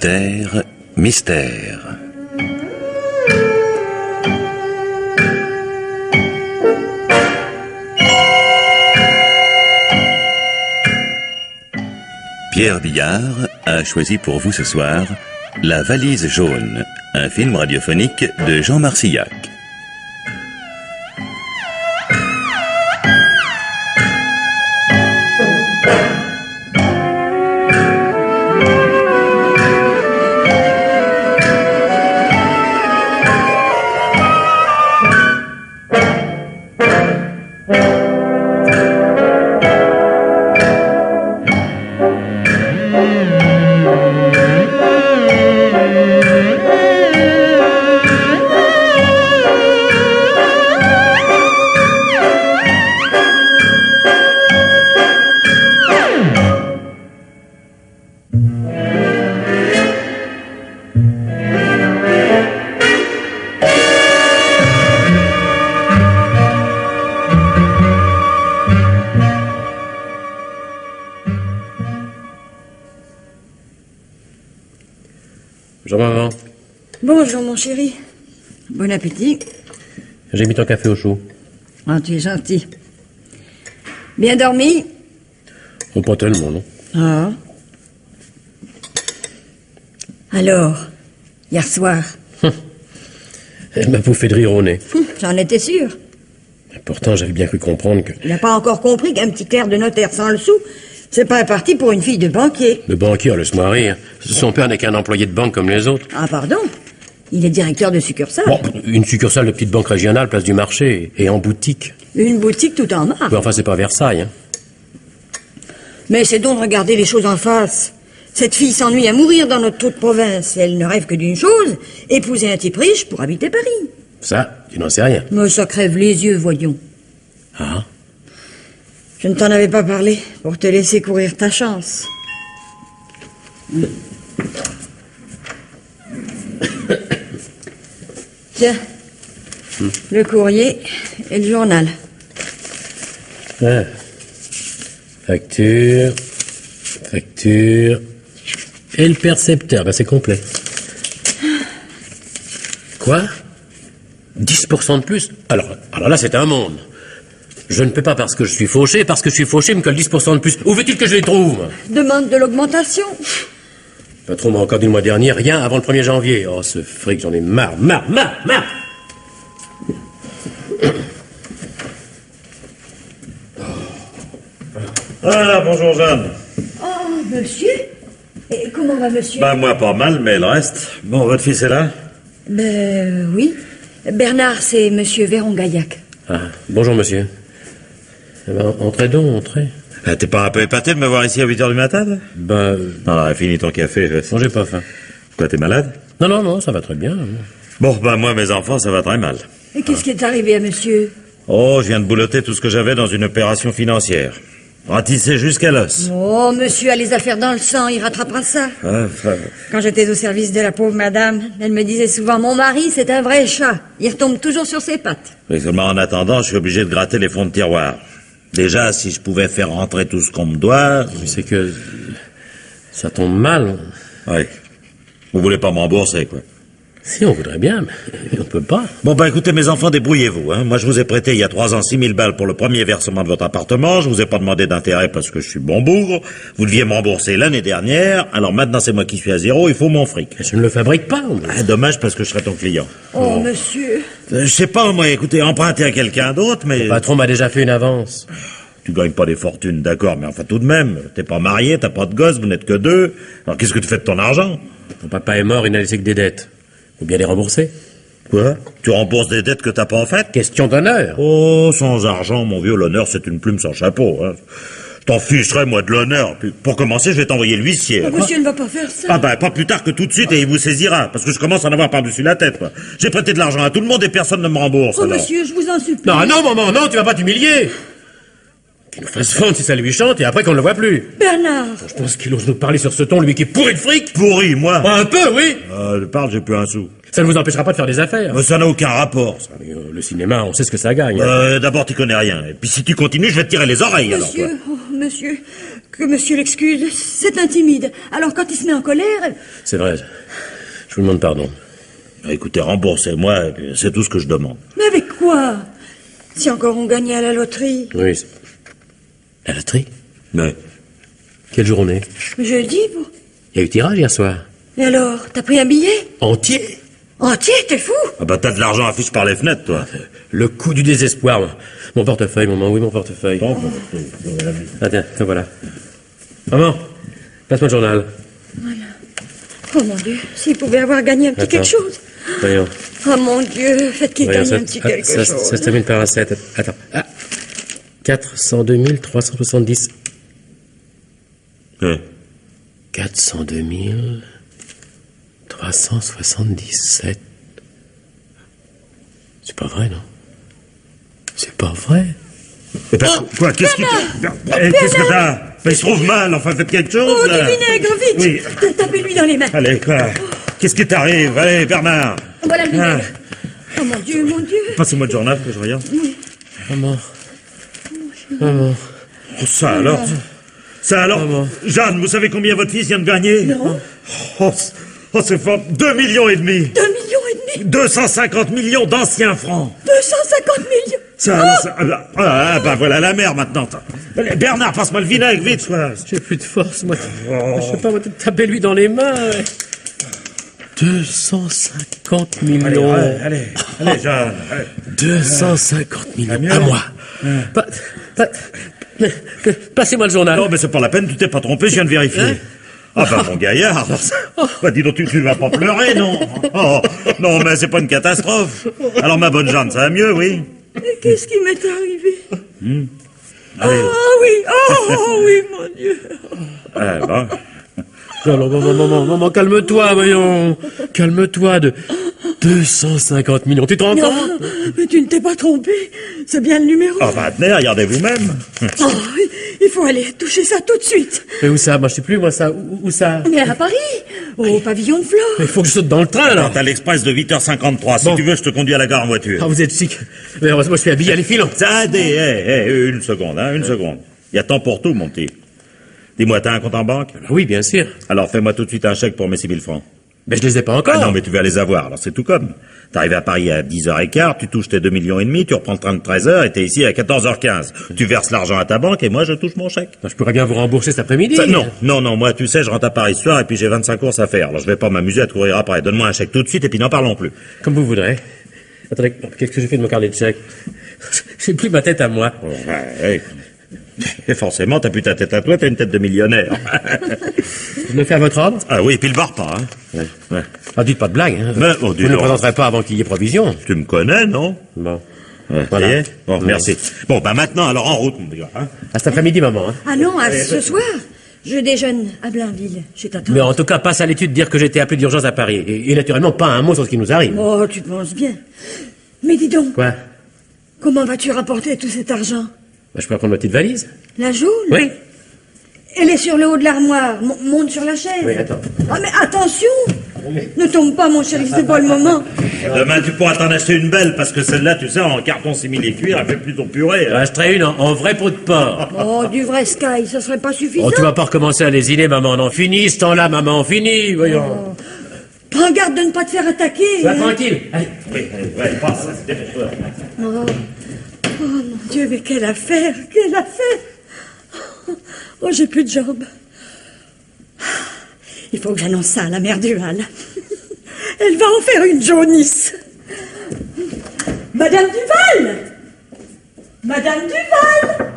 Mystère, mystère. Pierre Billard a choisi pour vous ce soir La Valise jaune, un film radiophonique de Jean Marcillac. Bonjour maman. Bonjour mon chéri. Bon appétit. J'ai mis ton café au chaud. Ah, tu es gentil. Bien dormi? Oh, pas tellement, non? Ah. Alors, hier soir? Elle m'a bouffé de rire au nez. J'en étais sûr. Et pourtant, j'avais bien cru comprendre que... Il n'a pas encore compris qu'un petit clerc de notaire sans le sou, c'est pas un parti pour une fille de banquier. Le banquier, laisse-moi rire. Son père n'est qu'un employé de banque comme les autres. Ah, pardon? Il est directeur de succursale. Bon, une succursale de petite banque régionale, place du marché, et en boutique. Une boutique tout en marbre. Mais enfin, c'est pas Versailles, hein. Mais c'est donc de regarder les choses en face. Cette fille s'ennuie à mourir dans notre trou de province. Elle ne rêve que d'une chose, épouser un type riche pour habiter Paris. Ça, tu n'en sais rien. Mais ça crève les yeux, voyons. Ah? Je ne t'en avais pas parlé, pour te laisser courir ta chance. Tiens, le courrier et le journal. Ah. Facture, facture, et le percepteur, ben c'est complet. Quoi? 10% de plus? Alors là, c'est un monde. Je ne peux pas parce que je suis fauché, parce que je suis fauché, me colle 10% de plus. Où veut-il que je les trouve? Demande de l'augmentation. Le patron m'a encore dit le mois dernier, rien avant le 1er janvier. Oh, ce fric, j'en ai marre. Ah, bonjour Jeanne. Oh, monsieur? Et comment va monsieur? Ben, moi pas mal, mais le reste... Bon, votre fils est là? Ben, oui. Bernard, c'est monsieur Véron-Gaillac. Ah, bonjour monsieur. Eh ben, entrez donc, entrez. T'es pas un peu épaté de me voir ici à 8h du matin, là? Ben... Non, finis ton café. Non, j'ai pas faim. Quoi, t'es malade? Non, ça va très bien. Bon, ben moi, mes enfants, ça va très mal. Et qu'est-ce qui est arrivé à monsieur? Oh, je viens de boulotter tout ce que j'avais dans une opération financière. Ratissé jusqu'à l'os. Oh, monsieur a les affaires dans le sang, il rattrapera ça. Enfin... Quand j'étais au service de la pauvre madame, elle me disait souvent, mon mari, c'est un vrai chat. Il retombe toujours sur ses pattes. Mais seulement en attendant, je suis obligé de gratter les fonds de tiroir. Déjà, si je pouvais faire rentrer tout ce qu'on me doit... Mais c'est que... ça tombe mal. Oui. Vous voulez pas me rembourser, quoi? Si, on voudrait bien, mais on peut pas. Bon, ben écoutez, mes enfants, débrouillez-vous. Hein. Moi, je vous ai prêté il y a 3 ans 6 000 balles pour le premier versement de votre appartement. Je vous ai pas demandé d'intérêt parce que je suis bon bougre. Vous deviez me rembourser l'année dernière. Alors maintenant, c'est moi qui suis à zéro. Il faut mon fric. Je ne le fabrique pas. Ah, dommage parce que je serai ton client. Oh, monsieur. Je sais pas, moi, écoutez, emprunter à quelqu'un d'autre, mais... Le patron m'a déjà fait une avance. Tu gagnes pas des fortunes, d'accord, mais enfin tout de même. T'es pas marié, t'as pas de gosse, vous n'êtes que 2. Alors qu'est-ce que tu fais de ton argent? Ton papa est mort, il n'a laissé que des dettes. Faut bien les rembourser. Quoi? Tu rembourses des dettes que t'as pas en fait? Question d'honneur. Oh, sans argent, mon vieux, l'honneur c'est une plume sans chapeau. Hein. Je t'en ficherai, moi, de l'honneur. Puis, pour commencer, je vais t'envoyer l'huissier. Oh, monsieur ne va pas faire ça. Ah ben, pas plus tard que tout de suite et il vous saisira. Parce que je commence à en avoir par-dessus la tête, quoi. J'ai prêté de l'argent à tout le monde et personne ne me rembourse. Oh, alors. monsieur, je vous en supplie. Non, maman, non, tu vas pas t'humilier. Qu'il nous fasse vendre si ça lui chante et après qu'on ne le voit plus. Bernard. Je pense qu'il ose nous parler sur ce ton, lui qui est pourri de fric. Pourri, moi? Un peu, oui. Je parle, j'ai plus un sou. Ça ne vous empêchera pas de faire des affaires. Ça n'a aucun rapport, ça. Mais, le cinéma, on sait ce que ça gagne. D'abord, t'y connais rien. Et puis si tu continues, je vais te tirer les oreilles, Monsieur, alors, quoi. que monsieur l'excuse. C'est intimide. Alors quand il se met en colère... C'est vrai. Je vous demande pardon. Écoutez, remboursez-moi, et puis c'est tout ce que je demande. Mais avec quoi? Si encore on gagnait à la loterie. Oui. La loterie? Mais... Quelle journée? Jeudi, vous. Il y a eu tirage hier soir. Et alors, t'as pris un billet? Entier? Entier, t'es fou? Ah bah t'as de l'argent affiché par les fenêtres, toi. Le coup du désespoir. Mon portefeuille, maman, oui, mon portefeuille. Ah tiens, te voilà. Maman, passe-moi le journal. Voilà. Oh mon Dieu, s'il pouvait avoir gagné un petit quelque chose. Voyons. Oh mon Dieu, faites qu'il gagne un petit quelque chose. Ça se termine par un 7. Attends. Ah. 402 370. Ouais. 402 377. C'est pas vrai, non? C'est pas vrai. Eh ben, quoi, qu'est-ce qui qu'est-ce que t'as? Il se trouve mal, enfin, faites quelque chose, Oh, là. du vinaigre, vite! Oui. Tapez-lui dans les mains. Allez, quoi? Qu'est-ce qui t'arrive? Allez, Bernard. Voilà le vinaigre. Oh mon Dieu, mon Dieu. Passez-moi le journal que je regarde. Maman. Maman. Oh, ça alors? Ça alors? Maman. Jeanne, vous savez combien votre fils vient de gagner? Non. Oh, c'est fort. 2,5 millions. 2,5 millions. 250 millions d'anciens francs. 250 millions. Ça, bah voilà la mère maintenant. Allez, Bernard, passe-moi le vinaigre, vite, quoi. J'ai plus de force, moi. Je sais pas, moi, taper lui dans les mains. 250 millions. Allez, Jeanne. Allez. 250 millions. mieux. À moi. Passez-moi le journal. Non, mais c'est pas la peine, tu t'es pas trompé, je viens de vérifier. Ah bah mon gaillard, bah dis donc tu vas pas pleurer, non? Oh, non, mais c'est pas une catastrophe. Alors ma bonne Jeanne, ça va mieux, oui? Qu'est-ce qui m'est arrivé? Allez. Oh oui, mon Dieu. Eh ben, Non, maman, calme-toi, voyons. Calme-toi de 250 millions. Tu te rends compte? Non, mais tu ne t'es pas trompé. C'est bien le numéro. oh bah tenez, regardez vous-même. Oh, il faut aller toucher ça tout de suite. Mais où ça? Moi, je sais plus, moi, ça. Où ça? Mais à Paris, au pavillon de fleurs. Il faut que je saute dans le train, alors. T'as l'express de 8h53. Si Bon. tu veux, je te conduis à la gare en voiture. Ah, vous êtes chic. Mais heureusement, je suis habillé à les filons. Ça, une seconde, une seconde. Il y a temps pour tout, mon petit. Dis-moi, t'as un compte en banque? Oui, bien sûr. Alors fais-moi tout de suite un chèque pour mes 6 000 francs. Mais je les ai pas encore. Ah non, mais tu vas les avoir, alors c'est tout comme. T'arrives à Paris à 10h15, tu touches tes 2,5 millions, tu reprends le train de 13h et t'es ici à 14h15. Tu verses l'argent à ta banque et moi je touche mon chèque. Je pourrais bien vous rembourser cet après-midi. Non, moi tu sais, je rentre à Paris ce soir et puis j'ai 25 courses à faire. Alors je vais pas m'amuser à te courir après. Donne-moi un chèque tout de suite et puis n'en parlons plus. Comme vous voudrez. Attendez, qu'est-ce que j'ai fait de mon carnet de chèques? J'ai plus ma tête à moi. Ouais. Et forcément, t'as plus ta tête à toi, t'as une tête de millionnaire. Je le fais à votre ordre? Ah oui, et puis le barre pas, hein. Ouais. Ah, dites pas de blague, hein. Mais, oh, dis Vous ne donc. présenterez pas avant qu'il y ait provision. Tu me connais, non? Bon. Ouais, Voilà. ça y est. Bon, merci. Bon, bah maintenant, alors en route, mon gars. Hein. À cet après-midi, maman. Hein. Ah non, à ce soir, je déjeune à Blainville, chez ta tante. Mais en tout cas, passe à l'étude dire que j'ai été appelé d'urgence à Paris. Et naturellement, pas un mot sur ce qui nous arrive. Oh, tu penses bien. Mais dis donc, Quoi? comment vas-tu rapporter tout cet argent? Bah, je peux prendre ma petite valise? La jaune? Oui. Elle est sur le haut de l'armoire. Monte sur la chaise. Oui, attends. Ah, mais attention! Ne tombe pas, mon chéri, c'est pas le moment. Demain, tu pourras t'en acheter une belle, parce que celle-là, tu sais, en carton simili-cuir, elle fait plutôt purée. Il resterait une en vrai pot de porc. Oh, du vrai Sky, ça serait pas suffisant? Oh, tu vas pas recommencer à lésiner, maman. On en finit, ce temps-là, maman, on finit, voyons. Prends garde de ne pas te faire attaquer. Sois hein. tranquille. Allez. Oui, passe, c'était pour toi. Oh, mon Dieu, mais quelle affaire! Oh, j'ai plus de jambes. Il faut que j'annonce ça à la mère Duval. Elle va en faire une jaunisse. Madame Duval! Madame Duval!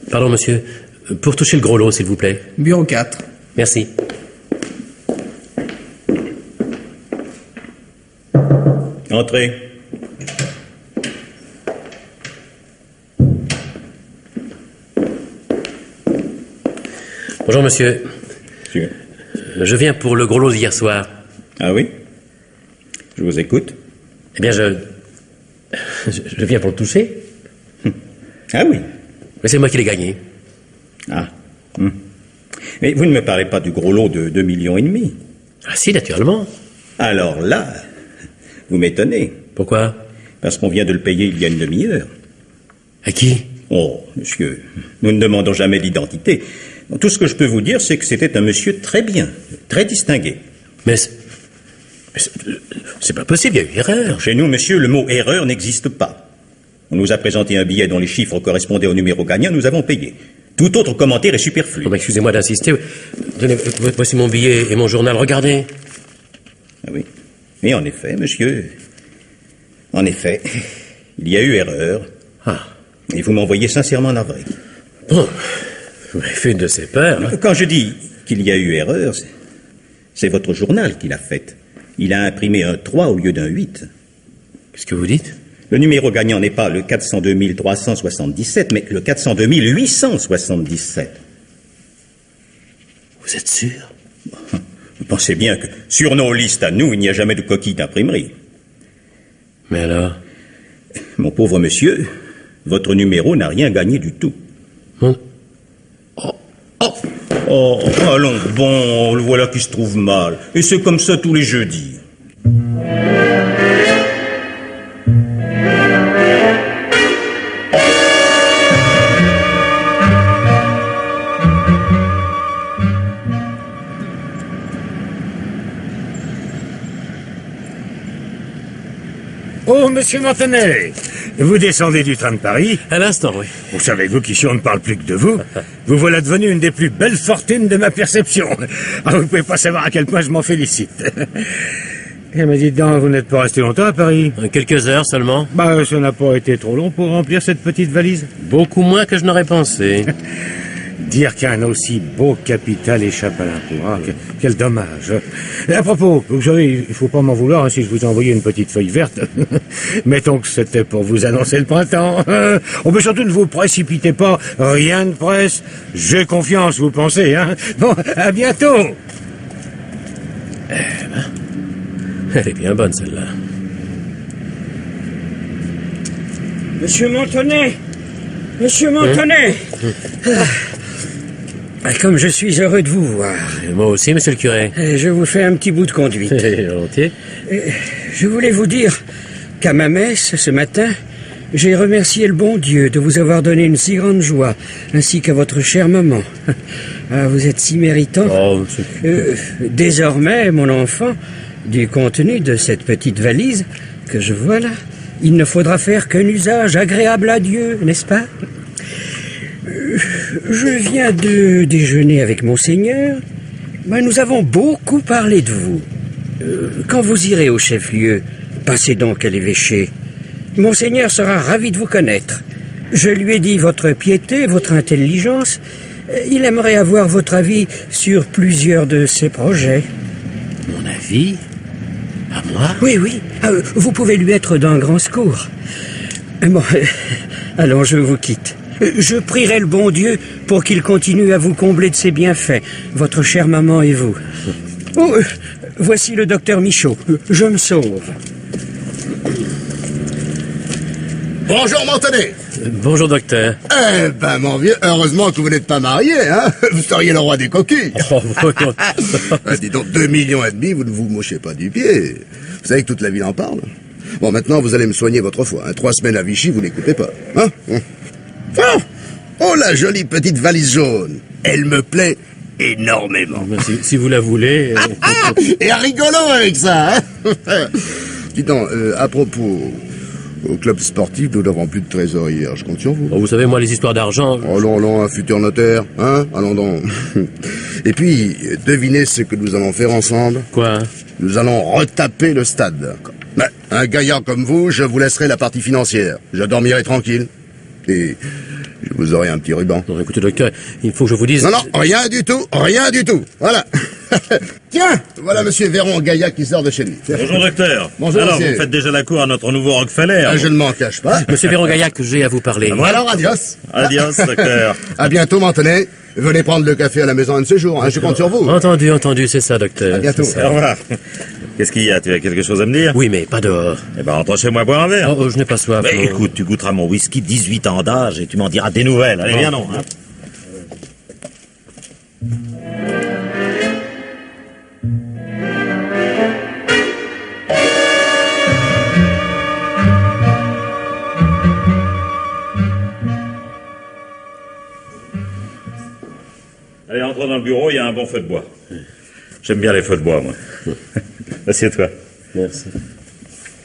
Pardon, monsieur. Pour toucher le gros lot, s'il vous plaît. Bureau 4. Merci. Entrez. Bonjour, monsieur. Je viens pour le gros lot d'hier soir. Ah oui? Je vous écoute. Eh bien, Je viens pour le toucher. Ah oui. Mais c'est moi qui l'ai gagné. Ah. Mais vous ne me parlez pas du gros lot de 2,5 millions. Ah si, naturellement. Alors là, vous m'étonnez. Pourquoi? Parce qu'on vient de le payer il y a une demi-heure. À qui? Oh, monsieur, nous ne demandons jamais d'identité. Tout ce que je peux vous dire, c'est que c'était un monsieur très bien, très distingué. Mais c'est pas possible, il y a eu erreur. Chez nous, monsieur, le mot erreur n'existe pas. On nous a présenté un billet dont les chiffres correspondaient au numéro gagnant, nous avons payé. Tout autre commentaire est superflu. Oh, bah, excusez-moi d'insister. Tenez, voici mon billet et mon journal, regardez. Ah oui. Et en effet, monsieur, en effet, il y a eu erreur. Ah. Et vous m'envoyez sincèrement navré. Bon, vous m'avez fait une de ces peurs. Hein. Quand je dis qu'il y a eu erreur, c'est votre journal qui l'a fait. Il a imprimé un 3 au lieu d'un 8. Qu'est-ce que vous dites? Le numéro gagnant n'est pas le 402 377, mais le 402 877. Vous êtes sûr? Vous pensez bien que sur nos listes à nous, il n'y a jamais de coquille d'imprimerie. Mais alors? Mon pauvre monsieur, votre numéro n'a rien gagné du tout. Hein? Oh, allons, bon, le voilà qui se trouve mal. Et c'est comme ça tous les jeudis. Oh, monsieur Montanet, vous descendez du train de Paris. À l'instant, oui. Vous savez, vous qui si on ne parle plus que de vous, vous voilà devenu une des plus belles fortunes de ma perception. Ah, vous pouvez pas savoir à quel point je m'en félicite. Eh, mais dites donc, vous n'êtes pas resté longtemps à Paris? Quelques heures seulement. Bah, ça n'a pas été trop long pour remplir cette petite valise. Beaucoup moins que je n'aurais pensé. Dire qu'un aussi beau capital échappe à l'impôt. Ah, quel dommage. Et à propos, vous savez, il faut pas m'en vouloir hein, si je vous envoyais une petite feuille verte. Mettons que c'était pour vous annoncer le printemps. Oh, mais surtout ne vous précipitez pas. Rien de presse. J'ai confiance, vous pensez, hein. Bon, à bientôt. Eh ben, elle est bien bonne, celle-là. Monsieur Montanet! Monsieur Montanet! Comme je suis heureux de vous voir. Et moi aussi, monsieur le curé. Je vous fais un petit bout de conduite. Volontiers. Je voulais vous dire qu'à ma messe, ce matin, j'ai remercié le bon Dieu de vous avoir donné une si grande joie, ainsi qu'à votre chère maman. Ah, vous êtes si méritant. Oh, Désormais, mon enfant, du contenu de cette petite valise que je vois là, il ne faudra faire qu'un usage agréable à Dieu, n'est-ce pas? Je viens de déjeuner avec Monseigneur. Nous avons beaucoup parlé de vous. Quand vous irez au chef-lieu, passez donc à l'évêché. Monseigneur sera ravi de vous connaître. Je lui ai dit votre piété, votre intelligence. Il aimerait avoir votre avis sur plusieurs de ses projets. mon avis? À moi? Oui, oui. Vous pouvez lui être d'un grand secours. Bon, allons, je vous quitte. Je prierai le bon Dieu pour qu'il continue à vous combler de ses bienfaits, votre chère maman et vous. Oh, voici le docteur Michaud. Je me sauve. Bonjour Montanet. Bonjour, docteur. Eh ben, mon vieux, heureusement que vous n'êtes pas marié, hein. Vous seriez le roi des coquilles. Oh, voyons. Dis donc, 2,5 millions, vous ne vous mochez pas du pied. Vous savez que toute la ville en parle. Bon, maintenant, vous allez me soigner votre foi. Hein. 3 semaines à Vichy, vous n'écoutez pas. Hein. Oh, la jolie petite valise jaune. Elle me plaît énormément. Si vous la voulez... Et rigolo avec ça, hein. Dis donc, à propos... Au club sportif, nous n'avons plus de trésorière. Je compte sur vous. Oh, vous savez, moi, les histoires d'argent... Oh non, non, un futur notaire, hein. Allons donc. Et puis, devinez ce que nous allons faire ensemble. Quoi? Nous allons retaper le stade. Ben, un gaillard comme vous, je vous laisserai la partie financière. Je dormirai tranquille. Et je vous aurai un petit ruban. Non, écoutez, docteur, il faut que je vous dise... Non, non, rien du tout, rien du tout. Voilà. Tiens, voilà monsieur Véron Gaillac qui sort de chez lui. Bonjour, docteur. Bonjour, alors, monsieur. vous faites déjà la cour à notre nouveau Rockefeller. Je ne m'en cache pas. Monsieur Véron Gaillac, j'ai à vous parler. Alors, adios. Adios, docteur. À bientôt, Montanet. Venez prendre le café à la maison un de ces jours, hein. Je compte sur vous. Entendu, c'est ça, docteur. À bientôt. C'est ça. Au revoir. Qu'est-ce qu'il y a? Tu as quelque chose à me dire? Oui, mais pas dehors. Eh ben, rentre chez moi boire un verre. Oh, je n'ai pas soif. Mais non. écoute, tu goûteras mon whisky, 18 ans d'âge, et tu m'en diras des nouvelles. Allez, viens non. Hein. Allez, entre dans le bureau, il y a un bon feu de bois. J'aime bien les feux de bois, moi. Assieds-toi. Merci.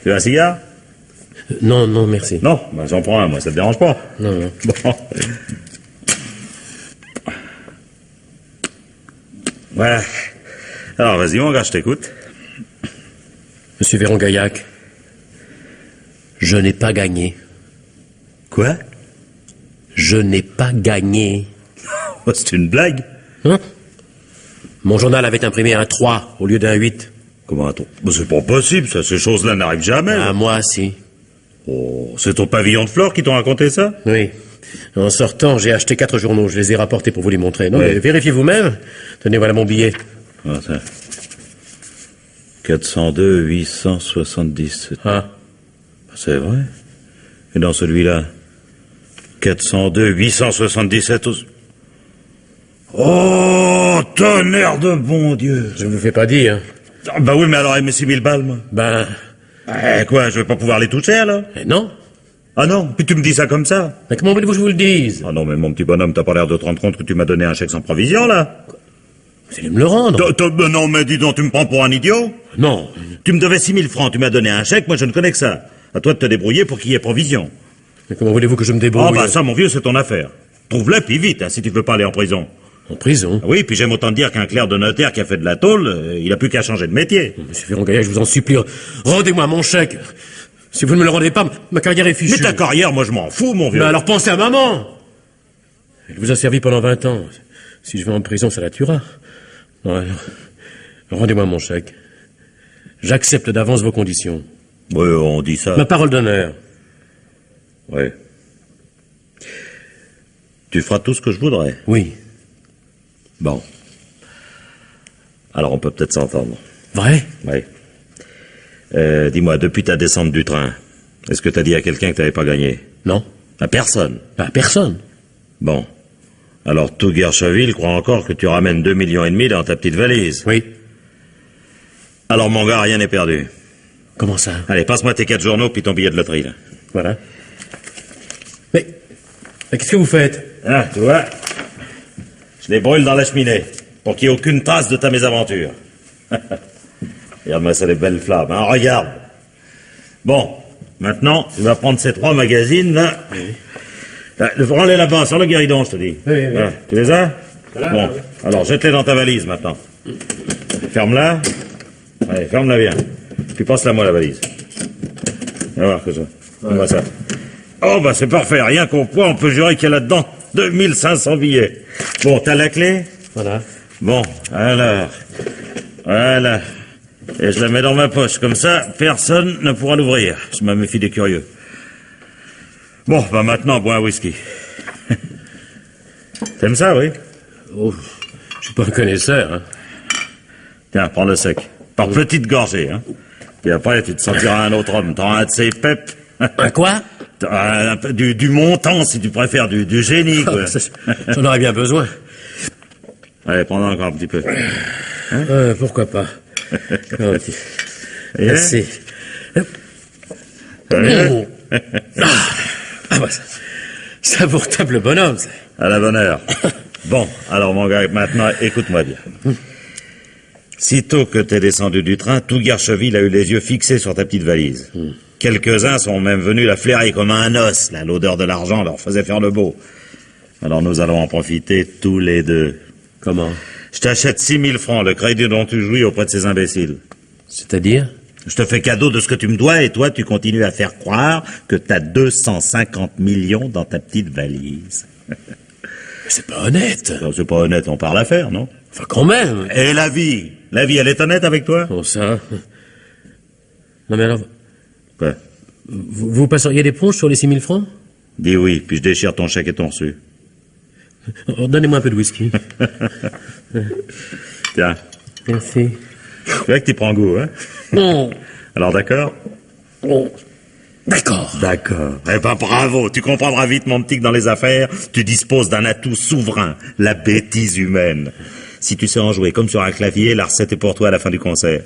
Tu veux un cigare? Non, non, merci. Non, ben j'en prends un, moi, ça te dérange pas? Non, non. Bon. Voilà. Alors, vas-y, mon gars, je t'écoute. Monsieur Véron-Gaillac, je n'ai pas gagné. Quoi? Je n'ai pas gagné. Oh, c'est une blague? Hein? Mon journal avait imprimé un 3 au lieu d'un 8. Comment attends? Ben, c'est pas possible, ça. Ces choses-là n'arrivent jamais. À moi, si. Oh, c'est ton pavillon de fleurs qui t'ont raconté ça? Oui. En sortant, j'ai acheté 4 journaux. Je les ai rapportés pour vous les montrer. Non, Oui. mais vérifiez vous-même. Tenez, voilà mon billet. Ah, ça. 402 877. Ah. C'est vrai. Et dans celui-là, 402 877 aussi. Oh, tonnerre de bon Dieu. Je ne vous fais pas dire. Ah, bah oui, mais alors, elle met 6000 balles, moi. Ben, Quoi, je vais pas pouvoir les toucher, alors? non. Ah non, puis tu me dis ça comme ça? Mais comment voulez-vous que je vous le dise? Ah non, mais mon petit bonhomme, t'as pas l'air de te rendre compte que tu m'as donné un chèque sans provision, là? Vous allez me le rendre. Ben non, mais dis donc, tu me prends pour un idiot? Non. Tu me devais 6000 francs, tu m'as donné un chèque, moi je ne connais que ça. À toi de te débrouiller pour qu'il y ait provision. Mais comment voulez-vous que je me débrouille? Ah bah ça, mon vieux, c'est ton affaire. Trouve-la, puis vite, hein, si tu veux pas aller en prison. En prison? Oui, puis j'aime autant te dire qu'un clerc de notaire qui a fait de la tôle, il a plus qu'à changer de métier. Monsieur Véron-Gaillac, je vous en supplie, rendez-moi mon chèque. Si vous ne me le rendez pas, ma carrière est fichue. Mais ta carrière, moi je m'en fous, mon vieux. Mais alors pensez à maman. Elle vous a servi pendant 20 ans. Si je vais en prison, ça la tuera. Non, alors, rendez-moi mon chèque. J'accepte d'avance vos conditions. Oui, on dit ça. Ma parole d'honneur. Oui. Tu feras tout ce que je voudrais. Oui. Bon. Alors on peut peut-être s'entendre. Vrai? Oui. Dis-moi, depuis ta descente du train, est-ce que t'as dit à quelqu'un que t'avais pas gagné? Non. À personne. Pas personne. Bon. Alors tout Guercheville croit encore que tu ramènes 2,5 millions dans ta petite valise. Oui. Alors mon gars, rien n'est perdu. Comment ça? Allez, passe-moi tes 4 journaux puis ton billet de loterie, là. Voilà. Mais qu'est-ce que vous faites? Ah, tu vois, je les brûle dans la cheminée, pour qu'il n'y ait aucune trace de ta mésaventure. Regarde-moi ça, les belles flammes, hein, regarde. Bon, maintenant, tu vas prendre ces 3 magazines, là. Prends-les là-bas, sur le guéridon, je te dis. Oui, oui. Voilà. Tu les as? Bon, alors jette-les dans ta valise, maintenant. Ferme-la. Allez, ferme-la bien. Puis passe-la moi, la valise. On va voir que ça. On voit ça. Oh, bah c'est parfait. Rien qu'au poids, on peut jurer qu'il y a là-dedans 2500 billets. Bon, t'as la clé? Voilà. Bon, alors. Voilà. Et je la mets dans ma poche. Comme ça, personne ne pourra l'ouvrir. Je me méfie des curieux. Bon, bah maintenant, bois un whisky. T'aimes ça, oui? Oh, je suis pas un connaisseur, hein. Tiens, prends le sec. Par petites gorgées, hein. Puis après, tu te sentiras un autre homme. T'auras un de ces pep. Un quoi? Du montant, si tu préfères, du génie, quoi. J'en aurais bien besoin. Allez, prends encore un petit peu. Pourquoi pas? Et Assez. Allez. Ah bah, ça vaut table bonhomme, ça. À la bonne heure. Bon, alors mon gars, maintenant, écoute-moi bien. Sitôt que t'es descendu du train, tout Guercheville a eu les yeux fixés sur ta petite valise. Quelques-uns sont même venus la flairer comme un os. Là, l'odeur de l'argent leur faisait faire le beau. Alors nous allons en profiter tous les deux. Comment? Je t'achète 6000 francs, le crédit dont tu jouis auprès de ces imbéciles. C'est-à-dire? Je te fais cadeau de ce que tu me dois et toi, tu continues à faire croire que t'as 250 millions dans ta petite valise. Mais c'est pas honnête. Non, c'est pas honnête, on parle affaire, non? Enfin, quand même. Et la vie, elle est honnête avec toi? Bon, ça... Non, mais alors... Quoi? Vous passeriez l'éponge sur les 6000 francs? Dis oui, puis je déchire ton chèque et ton reçu. Donnez-moi un peu de whisky. Tiens. Merci. Tu vois que tu prends goût, hein? Non. Alors d'accord? Oh. D'accord. D'accord. Eh ben bravo, tu comprendras vite, mon petit, que dans les affaires, tu disposes d'un atout souverain, la bêtise humaine. Si tu sais en jouer comme sur un clavier, la recette est pour toi à la fin du concert.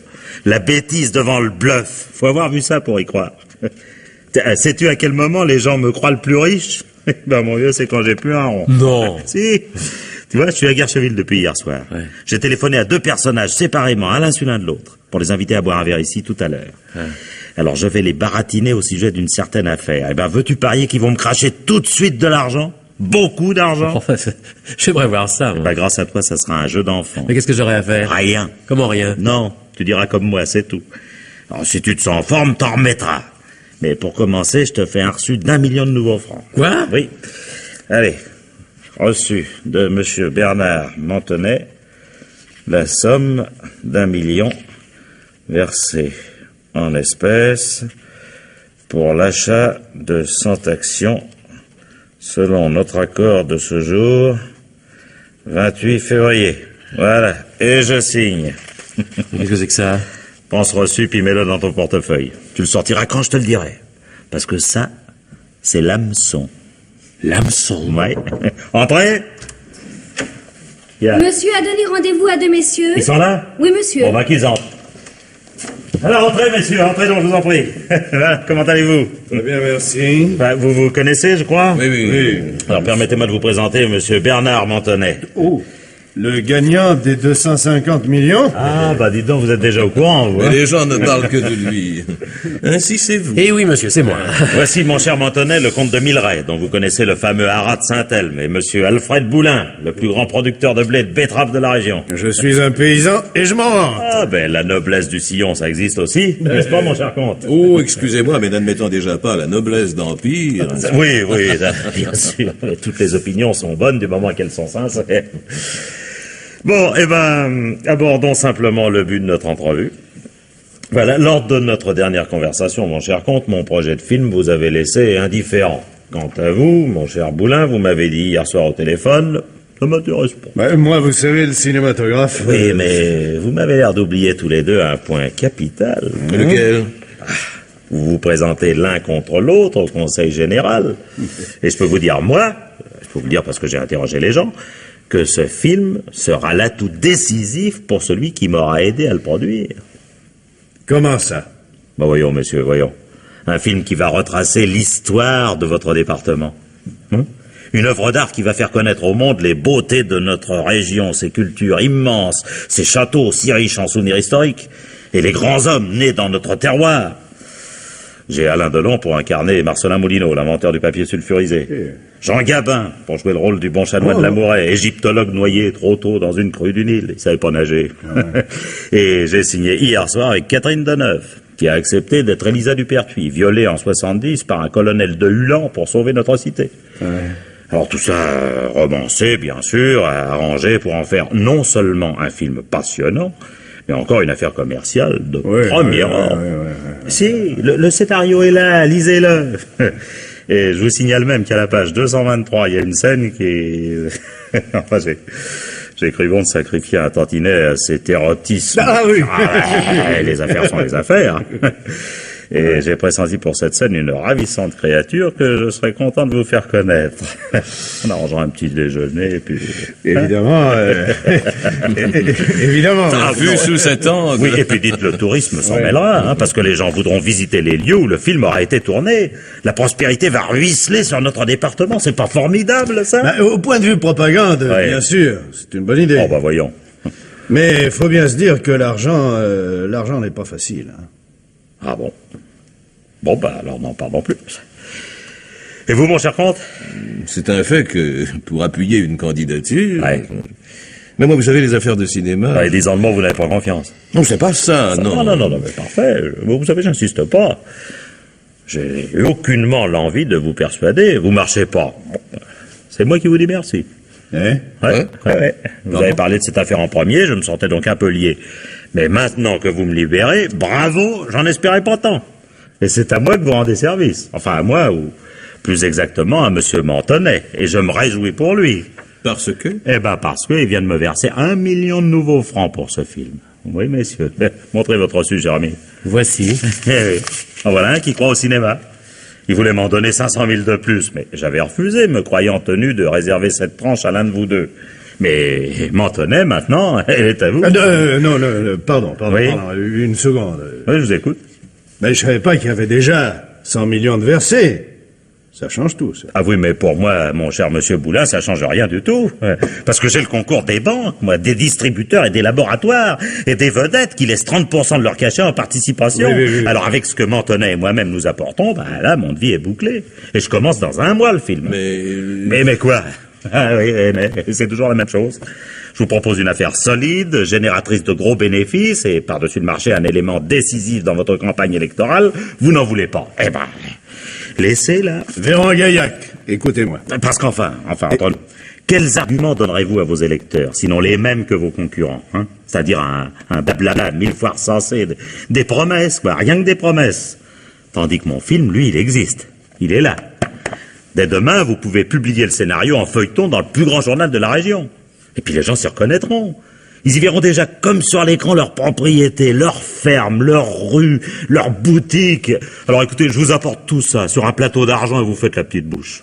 La bêtise devant le bluff. Faut avoir vu ça pour y croire. Sais-tu à quel moment les gens me croient le plus riche? Ben mon vieux, c'est quand j'ai plus un rond. Non. Si. Tu vois, je suis à Guercheville depuis hier soir. Ouais. J'ai téléphoné à 2 personnages séparément, l'un sur l'un de l'autre, pour les inviter à boire un verre ici tout à l'heure. Ouais. Alors je vais les baratiner au sujet d'une certaine affaire. Eh ben, veux-tu parier qu'ils vont me cracher tout de suite de l'argent? Beaucoup d'argent? Enfin, j'aimerais voir ça, moi. Ben, grâce à toi, ça sera un jeu d'enfant. Mais qu'est-ce que j'aurais à faire? Rien. Comment rien? Non, tu diras comme moi, c'est tout. Alors si tu te sens en forme, t'en remettras. Mais pour commencer, je te fais un reçu d'1 million de nouveaux francs. Quoi? Oui. Allez, reçu de monsieur Bernard Montenay, la somme d'1 million versée en espèces pour l'achat de 100 actions selon notre accord de ce jour, 28 février. Voilà, et je signe. Qu'est-ce que c'est que ça? Pense reçu, puis mets-le dans ton portefeuille. Tu le sortiras quand je te le dirai. Parce que ça, c'est l'hameçon. L'hameçon? Ouais. Entrez. Monsieur a donné rendez-vous à 2 messieurs. Ils sont là? Oui, monsieur. Bon, qu'ils entrent. Alors, entrez, messieurs, entrez donc, je vous en prie. Voilà, comment allez-vous? Très bien, merci. Bah, vous vous connaissez, je crois? Oui. Alors, permettez-moi de vous présenter monsieur Bernard Montenay. Oh, le gagnant des 250 millions? Ah, bah, dites donc, vous êtes déjà au courant, vous, Mais hein? les gens ne parlent que de lui. Ainsi, c'est vous. Eh oui, monsieur, c'est moi. Voici, mon cher Montenay, le comte de Milleray, dont vous connaissez le fameux haras de Saint-Elme, et monsieur Alfred Boulin, le plus grand producteur de blé et de betterave de la région. Je suis un paysan et je m'en rends. Ah, ben, la noblesse du sillon, ça existe aussi, n'est-ce pas, mon cher comte? Oh, excusez-moi, mais n'admettons déjà pas la noblesse d'Empire. Oui, bien sûr. Toutes les opinions sont bonnes du moment qu'elles sont sincères. Bon, eh ben, abordons simplement le but de notre entrevue. Voilà, lors de notre dernière conversation, mon cher comte, mon projet de film vous avait laissé indifférent. Quant à vous, mon cher Boulin, vous m'avez dit hier soir au téléphone, ça m'intéresse pas. Ben, moi, vous savez, le cinématographe... Oui, mais vous m'avez l'air d'oublier tous les deux un point capital. Lequel? Vous vous présentez l'un contre l'autre au Conseil Général. Et je peux vous dire, moi, je peux vous le dire parce que j'ai interrogé les gens, que ce film sera l'atout décisif pour celui qui m'aura aidé à le produire. Comment ça? Ben voyons, monsieur, voyons. Un film qui va retracer l'histoire de votre département. Une œuvre d'art qui va faire connaître au monde les beautés de notre région, ses cultures immenses, ses châteaux si riches en souvenirs historiques, et les grands hommes nés dans notre terroir. J'ai Alain Delon pour incarner Marcelin Moulineau, l'inventeur du papier sulfurisé. Jean Gabin pour jouer le rôle du bon chanoine de la Mouret, égyptologue noyé trop tôt dans une crue du Nil. Il savait pas nager. Et j'ai signé hier soir avec Catherine Deneuve, qui a accepté d'être Elisa Dupertuis, violée en 70 par un colonel de Hulan pour sauver notre cité. Alors tout ça romancé, bien sûr, arrangé pour en faire non seulement un film passionnant, mais encore une affaire commerciale de premier ordre. Si, le scénario est là, lisez-le. Et je vous signale même qu'à la page 223, il y a une scène qui est... enfin, j'ai cru bon de sacrifier un tantinet à cet érotisme. Ah oui. Les affaires sont les affaires. Et j'ai pressenti pour cette scène une ravissante créature que je serais content de vous faire connaître. On arrangera un petit déjeuner, et puis... Évidemment, évidemment. Vu sous cet angle. Oui, et puis dites, le tourisme s'en mêlera, hein, parce que les gens voudront visiter les lieux où le film aura été tourné. La prospérité va ruisseler sur notre département. C'est pas formidable, ça? Ben, au point de vue propagande, bien sûr, c'est une bonne idée. Oh, bah voyons. Mais il faut bien se dire que l'argent n'est pas facile. Hein. Ah bon? Bon, bah alors n'en parlons plus. Et vous, mon cher comte? C'est un fait que, pour appuyer une candidature... Ouais. Mais moi, vous savez, les affaires de cinéma... Et disant le mot, vous n'avez pas confiance. Non, c'est pas ça, non. Non, mais parfait. Vous savez, j'insiste pas. J'ai aucunement l'envie de vous persuader. Vous marchez pas. C'est moi qui vous dis merci. Ouais. Vous avez parlé de cette affaire en premier, je me sentais donc un peu lié. Mais maintenant que vous me libérez, bravo, j'en espérais pas tant. Et c'est à moi que vous rendez service. Enfin, à moi, ou plus exactement à monsieur Montenay. Et je me réjouis pour lui. Parce que? Eh ben, parce qu'il vient de me verser 1 million de nouveaux francs pour ce film. Oui, messieurs. Montrez votre reçu, Jérémy. Voici. En voilà un qui croit au cinéma. Il voulait m'en donner 500 000 de plus, mais j'avais refusé, me croyant tenu de réserver cette tranche à l'un de vous deux. Mais Mantonet, maintenant, elle est à vous. Non, pardon, Oui. pardon, une seconde. Oui, je vous écoute. Mais je savais pas qu'il y avait déjà 100 millions de versés. Ça change tout, ça. Ah oui, mais pour moi, mon cher monsieur Boulin, ça change rien du tout. Parce que j'ai le concours des banques, moi, des distributeurs et des laboratoires, et des vedettes qui laissent 30% de leur cachet en participation. Oui. Alors avec ce que Mantonet et moi-même nous apportons, bah là, mon vie est bouclée. Et je commence dans 1 mois le film. Mais quoi? Ah oui, mais c'est toujours la même chose. Je vous propose une affaire solide, génératrice de gros bénéfices, et par-dessus le marché, un élément décisif dans votre campagne électorale. Vous n'en voulez pas. Eh ben, laissez là. Véran Gaillac, écoutez-moi. Parce qu'enfin, entre nous, quels arguments donnerez-vous à vos électeurs, sinon les mêmes que vos concurrents, hein? C'est-à-dire un blabla 1000 fois recensé, des promesses, quoi, rien que des promesses. Tandis que mon film, lui, il existe. Il est là. Dès demain, vous pouvez publier le scénario en feuilleton dans le plus grand journal de la région. Et puis les gens s'y reconnaîtront. Ils y verront déjà comme sur l'écran leur propriété, leur ferme, leur rue, leur boutique. Alors écoutez, je vous apporte tout ça sur un plateau d'argent et vous faites la petite bouche.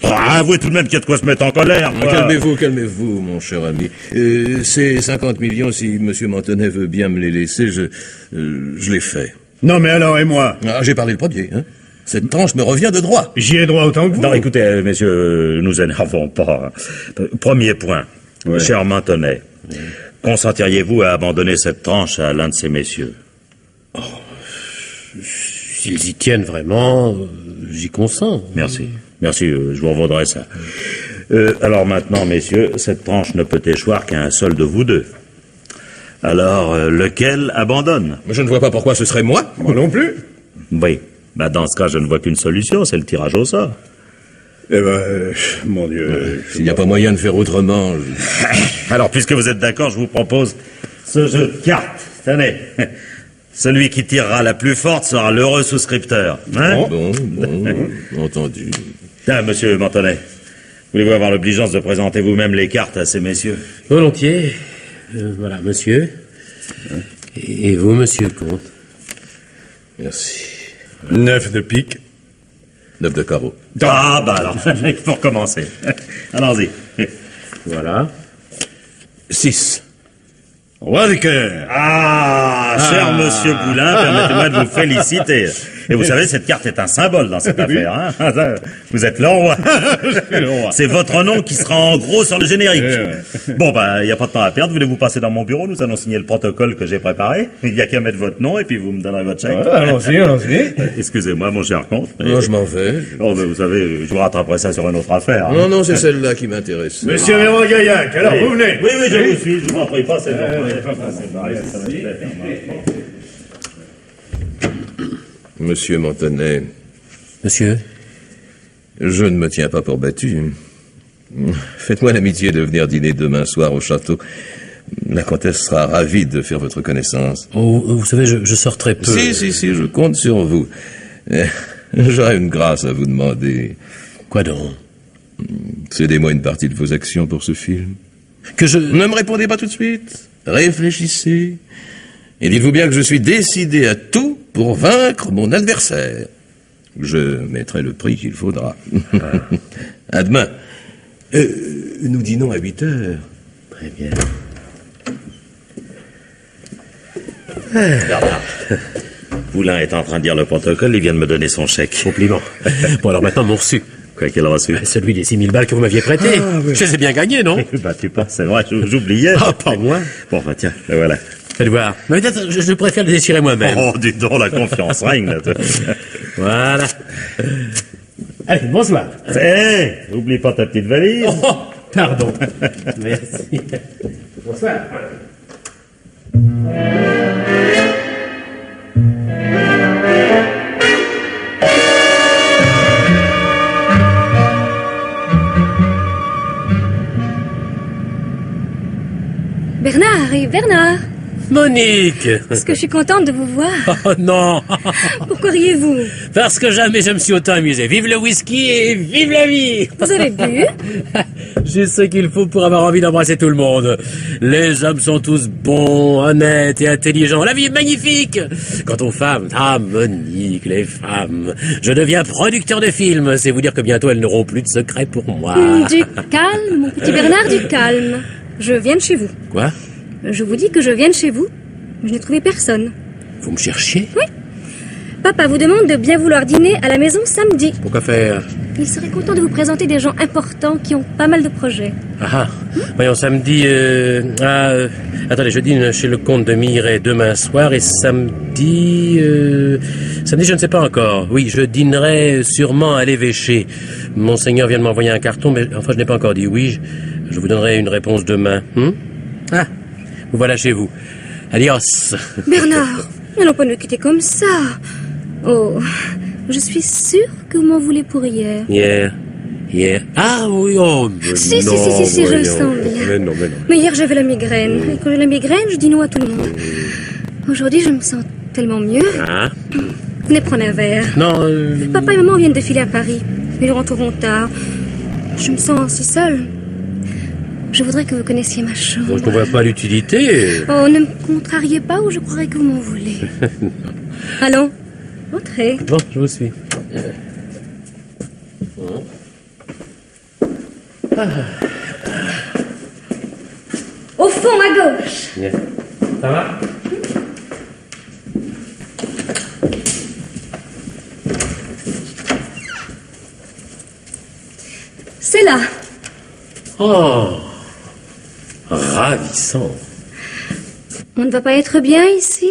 Oh, avouez tout de même qu'il y a de quoi se mettre en colère, quoi. Calmez-vous, mon cher ami. Ces 50 millions, si monsieur Mantonet veut bien me les laisser, je les fais. Non, mais alors, et moi? Ah, j'ai parlé le premier, hein. Cette tranche me revient de droit. J'y ai droit autant que vous. Non, écoutez, messieurs, nous énervons pas. Premier point. Ouais. Cher Mantonet, consentiriez-vous à abandonner cette tranche à l'un de ces messieurs? S'ils y tiennent vraiment, j'y consens. Merci, je vous revaudrai ça. Alors maintenant, messieurs, cette tranche ne peut échoir qu'à un seul de vous deux. Alors, lequel abandonne? Mais je ne vois pas pourquoi ce serait moi. Moi non plus. Oui, bah dans ce cas, je ne vois qu'une solution, c'est le tirage au sort. Eh ben, mon Dieu. S'il n'y a pas moyen de faire autrement... Alors, puisque vous êtes d'accord, je vous propose ce jeu de cartes. Tenez, celui qui tirera la plus forte sera l'heureux souscripteur. Hein? Bon, entendu. Tiens, monsieur Mantonet, voulez-vous avoir l'obligeance de présenter vous-même les cartes à ces messieurs? Volontiers. Voilà, monsieur. Et vous, monsieur le comte? Merci. 9 de pique. 9 de carreau. Ah, bah alors, il faut recommencer. Allons-y. Voilà. 6. Roi de cœur. Cher monsieur Boulin, permettez-moi de vous féliciter. Et vous savez, cette carte est un symbole dans cette affaire. Hein? Vous êtes le roi. C'est votre nom qui sera en gros sur le générique. Bon, bah, il n'y a pas de temps à perdre. Voulez-vous passer dans mon bureau? Nous allons signer le protocole que j'ai préparé. Il n'y a qu'à mettre votre nom et puis vous me donnerez votre chèque. Allons-y. Excusez-moi, mon cher comte. Non, je m'en vais. Oh, mais vous savez, je vous rattraperai ça sur une autre affaire. Hein. Non, c'est celle-là qui m'intéresse. Monsieur Véran Gaillac, alors vous venez. Oui, je vous suis. Je vous en prie, passez. Monsieur Mantonet, Monsieur? je ne me tiens pas pour battu. Faites-moi l'amitié de venir dîner demain soir au château. La comtesse sera ravie de faire votre connaissance. Oh, vous savez, je sors très peu. Si, je compte sur vous. J'aurais une grâce à vous demander. Quoi donc? Cédez-moi une partie de vos actions pour ce film. Que je... Ne me répondez pas tout de suite. Réfléchissez. Et dites-vous bien que je suis décidé à tout pour vaincre mon adversaire. Je mettrai le prix qu'il faudra. À demain. Nous dînons à 8 heures. Très bien. Bernard, Boulin est en train de lire le protocole, il vient de me donner son chèque. Compliment. Bon, alors maintenant, mon reçu. Quoi qu'il a reçu? Celui des 6 000 balles que vous m'aviez prêté. Oui. Je les ai bien gagnés, non? Bah, tu penses, c'est vrai, j'oubliais. Ah, pas moi. Bon, bah, tiens, le voilà. Faites voir. Mais peut-être, je préfère les déchirer moi-même. Oh, dis donc, la confiance règne, là. Voilà. Allez, bonsoir. Oublie pas ta petite valise. Oh, pardon. Merci. Bonsoir. Bernard et Bernard. Monique! Parce que je suis contente de vous voir. Oh non! Pourquoi riez-vous? Parce que jamais je me suis autant amusé. Vive le whisky et vive la vie! Vous avez bu? J'ai ce qu'il faut pour avoir envie d'embrasser tout le monde. Les hommes sont tous bons, honnêtes et intelligents. La vie est magnifique! Quant aux femmes, ah Monique, les femmes. Je deviens producteur de films. C'est vous dire que bientôt elles n'auront plus de secrets pour moi. Du calme, mon petit Bernard, du calme. Je viens de chez vous. Quoi? Je vous dis que je viens de chez vous. Je n'ai trouvé personne. Vous me cherchiez? Oui. Papa vous demande de bien vouloir dîner à la maison samedi. Pourquoi faire? Il serait content de vous présenter des gens importants qui ont pas mal de projets. Ah, voyons, samedi... attendez, je dîne chez le comte de Miret demain soir et samedi... Samedi, je ne sais pas encore. Oui, je dînerai sûrement à l'évêché. Monseigneur vient de m'envoyer un carton, mais enfin, je n'ai pas encore dit oui. Je vous donnerai une réponse demain. Ah, vous voilà chez vous. Adios. Bernard, n'allons pas nous quitter comme ça. Oh, je suis sûre que vous m'en voulez pour hier. Hier. Ah oui, oh, mais Si, non, je le voyons. sens bien. Mais non. Mais hier, j'avais la migraine. Et quand j'ai la migraine, je dis non à tout le monde. Aujourd'hui, je me sens tellement mieux. Ah, Venez prendre un verre. non, Papa et maman viennent de filer à Paris. Ils rentreront tard. Je me sens si seule. Je voudrais que vous connaissiez ma chambre. bon, je ne vois pas l'utilité. Oh, ne me contrariez pas ou je croirais que vous m'en voulez. Allons, entrez. Bon, je vous suis. Au fond, à gauche. Bien. Ça va? C'est là. Oh, ravissant. On ne va pas être bien ici.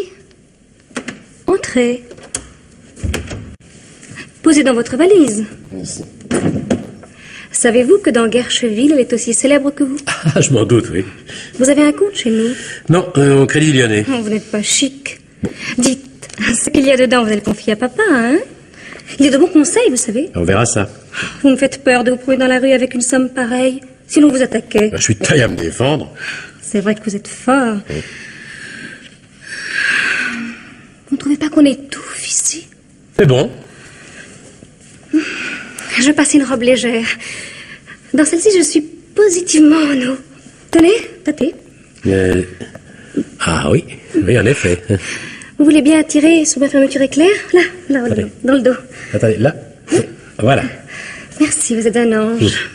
Entrez. Posez dans votre valise. Savez-vous que dans Guercheville, elle est aussi célèbre que vous? Ah, je m'en doute, oui. Vous avez un compte chez nous? Non, au Crédit Lyonnais. Oh, vous n'êtes pas chic. Dites, ce qu'il y a dedans, vous allez le confier à papa, hein? Il y a de bons conseils, vous savez. On verra ça. Vous me faites peur de vous trouver dans la rue avec une somme pareille, si l'on vous attaquait. Je suis de taille à me défendre. C'est vrai que vous êtes fort. Vous ne trouvez pas qu'on étouffe ici? C'est bon. Je passe une robe légère. Dans celle-ci, je suis positivement en eau. Tenez, tâtez. Ah oui, oui, en effet. Vous voulez bien tirer sur ma fermeture éclair? Là, Attendez. dans le dos. Attendez, là. Voilà. Merci, vous êtes un ange.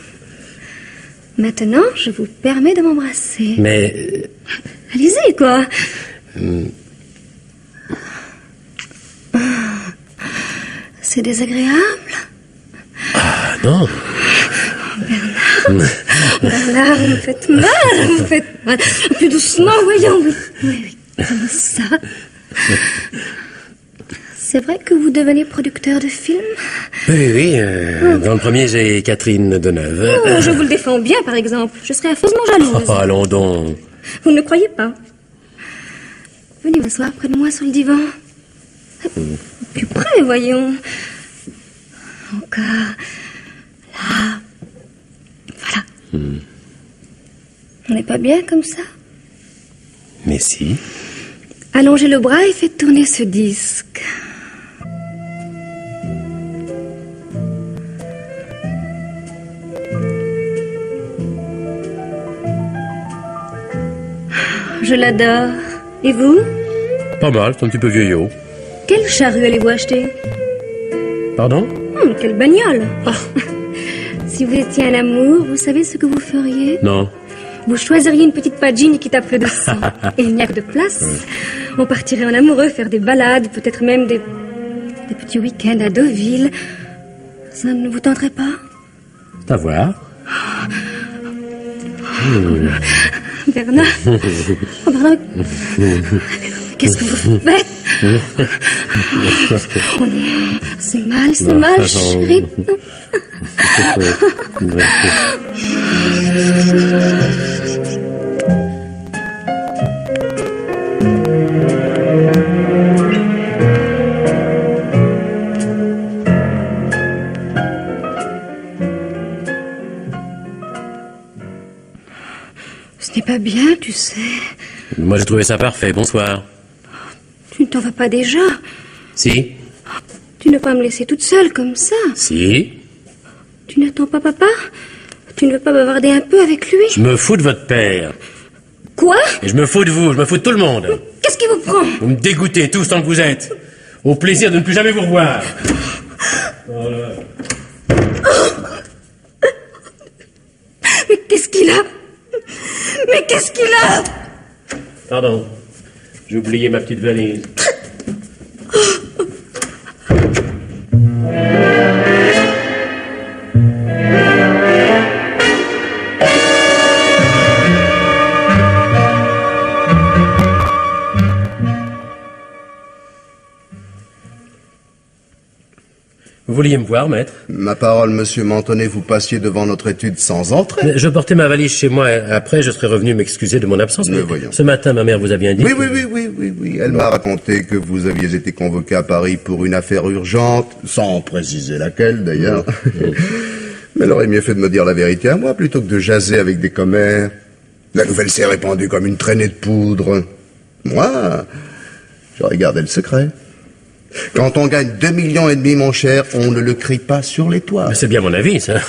Maintenant, je vous permets de m'embrasser. Mais... Allez-y, quoi. C'est désagréable. Ah non. Bernard, vous me faites mal, vous me faites mal. Plus doucement, voyons. Oui, comme ça. C'est vrai que vous devenez producteur de films? Oui, dans le premier, j'ai Catherine Deneuve. Oh, je vous le défends bien, par exemple. Je serais affreusement jalouse. Oh, allons donc. Vous ne le croyez pas? Venez vous asseoir près de moi sur le divan. Plus près, voyons. Encore. Là. Voilà. On n'est pas bien comme ça? Mais si. Allongez le bras et faites tourner ce disque. Je l'adore. Et vous? Pas mal, c'est un petit peu vieillot. Quelle charrue allez-vous acheter? Pardon? Quelle bagnole! Si vous étiez un amour, vous savez ce que vous feriez? Non. Vous choisiriez une petite pagine qui tape de sang. Et il n'y a que de place. On partirait en amoureux, faire des balades, peut-être même des petits week-ends à Deauville. Ça ne vous tenterait pas? C'est à voir. Bernard. Oh, Bernard. Qu'est-ce que vous faites? C'est mal, chérie. Ce n'est pas bien, tu sais. Moi, j'ai trouvé ça parfait. Bonsoir. Tu ne t'en vas pas déjà? Si. Tu ne veux pas me laisser toute seule comme ça? Si. Tu n'attends pas papa? Tu ne veux pas bavarder un peu avec lui? Je me fous de votre père. Quoi? Et je me fous de vous, je me fous de tout le monde. Qu'est-ce qui vous prend? Vous me dégoûtez tous tant que vous êtes. Au plaisir de ne plus jamais vous revoir. Voilà. Mais qu'est-ce qu'il a? Mais qu'est-ce qu'il a? Pardon. J'ai oublié ma petite valise. Vous vouliez me voir, maître? Ma parole, monsieur Mantonnet, vous passiez devant notre étude sans entrée. Mais je portais ma valise chez moi. Après, je serais revenu m'excuser de mon absence. Mais voyons. Ce matin, ma mère vous a bien dit... Oui. Elle m'a raconté que vous aviez été convoqué à Paris pour une affaire urgente, sans préciser laquelle, d'ailleurs. Mais elle aurait mieux fait de me dire la vérité à moi, plutôt que de jaser avec des commères. La nouvelle s'est répandue comme une traînée de poudre. Moi, j'aurais gardé le secret. Quand on gagne 2,5 millions, mon cher, on ne le crie pas sur les toits. C'est bien mon avis, ça.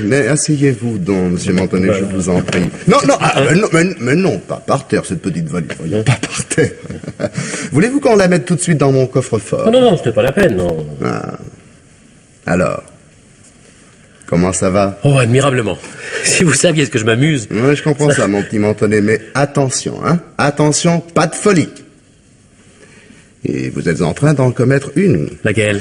Mais asseyez-vous donc, monsieur Mantonnet, je vous en prie. Non, mais non, pas par terre, cette petite valise. Voyons, pas par terre. Voulez-vous qu'on la mette tout de suite dans mon coffre-fort? Non, c'était pas la peine, non. Ah. Alors, comment ça va? Oh, admirablement. Si vous saviez ce que je m'amuse... Ouais, je comprends ça, mon petit Mantonnet, mais attention, hein. Attention, pas de folie. Et vous êtes en train d'en commettre une. Laquelle?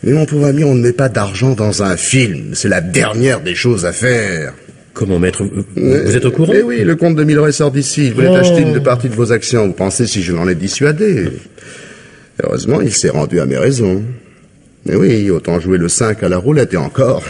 Mais mon pauvre ami, on ne met pas d'argent dans un film. C'est la dernière des choses à faire. Comment, maître? Vous êtes au courant? Eh oui, le comte de Milleray sort d'ici. Il voulait acheter une partie de vos actions. Vous pensez si je l'en ai dissuadé? Heureusement, il s'est rendu à mes raisons. Mais oui, autant jouer le 5 à la roulette et encore.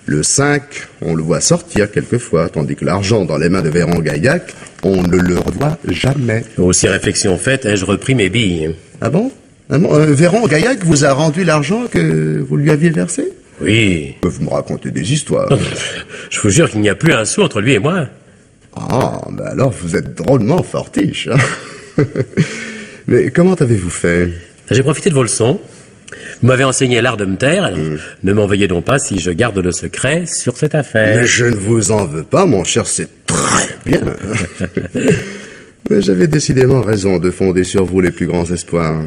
Le 5, on le voit sortir quelquefois, tandis que l'argent dans les mains de Véran-Gaillac, on ne le revoit jamais. Aussi réflexion faite, ai-je repris mes billes. Ah bon? Véran-Gaillac vous a rendu l'argent que vous lui aviez versé? Oui. Vous me racontez des histoires. Je vous jure qu'il n'y a plus un sou entre lui et moi. Ah, ben alors vous êtes drôlement fortiche. Hein. Mais comment avez-vous fait? J'ai profité de vos leçons. Vous m'avez enseigné l'art de me taire, alors ne m'en veuillez donc pas si je garde le secret sur cette affaire. Mais je ne vous en veux pas, mon cher, c'est très bien. Mais j'avais décidément raison de fonder sur vous les plus grands espoirs.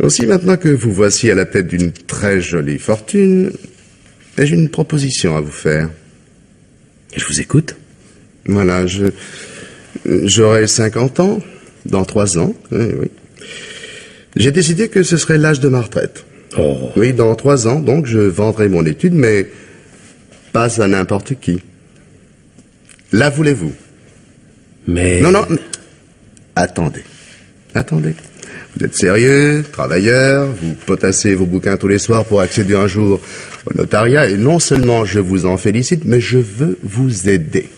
Aussi, maintenant que vous voici à la tête d'une très jolie fortune, j'ai une proposition à vous faire. Et je vous écoute. Voilà, j'aurai 50 ans, dans 3 ans, oui. J'ai décidé que ce serait l'âge de ma retraite. Oh. Oui, dans 3 ans, donc, je vendrai mon étude, mais pas à n'importe qui. La voulez-vous? Mais... Non. Attendez. Vous êtes sérieux, travailleur, vous potassez vos bouquins tous les soirs pour accéder un jour au notariat, et non seulement je vous en félicite, mais je veux vous aider.